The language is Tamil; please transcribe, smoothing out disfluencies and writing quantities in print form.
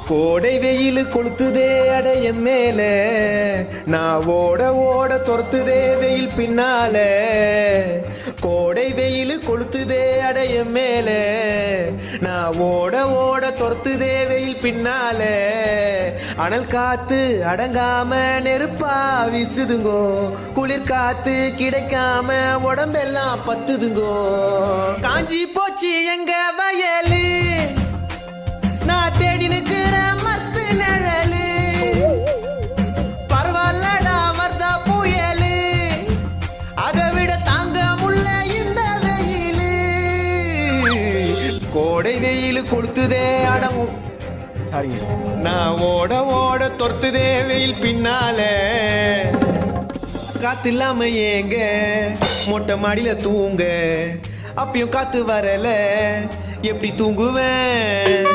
கோடை வெயில் கொளுத்துதே அடைய மேல நான் ஓட ஓட துரத்துதே வெயில் பின்னால கோடை வெயில் கொளுத்துதே அடைய மேல நான் ஓட ஓட துரத்துதே வெயில் பின்னால அனல் காத்து அடங்காம நெருப்பா வீசுதுங்கோ குளிர் காத்து கிடைக்காம உடம்பெல்லாம் பத்துதுங்கோ காஞ்சி போச்சு எங்க வயலு நான் தேடி நிக்கிற மத்து நிழலு பரவாயில்லடா மர்தா புயலு அதை விட தாங்க முள்ள இந்த வெயிலு கோடை வெயில் கொளுத்துதே அடங்கும் சாரிங்க நான் ஓட ஓட தொர்த்துதே வெயில் பின்னால காத்து இல்லாம ஏங்க மொட்டை மாடியில தூங்க அப்பயும் காத்து வரல எப்படி தூங்குவேன்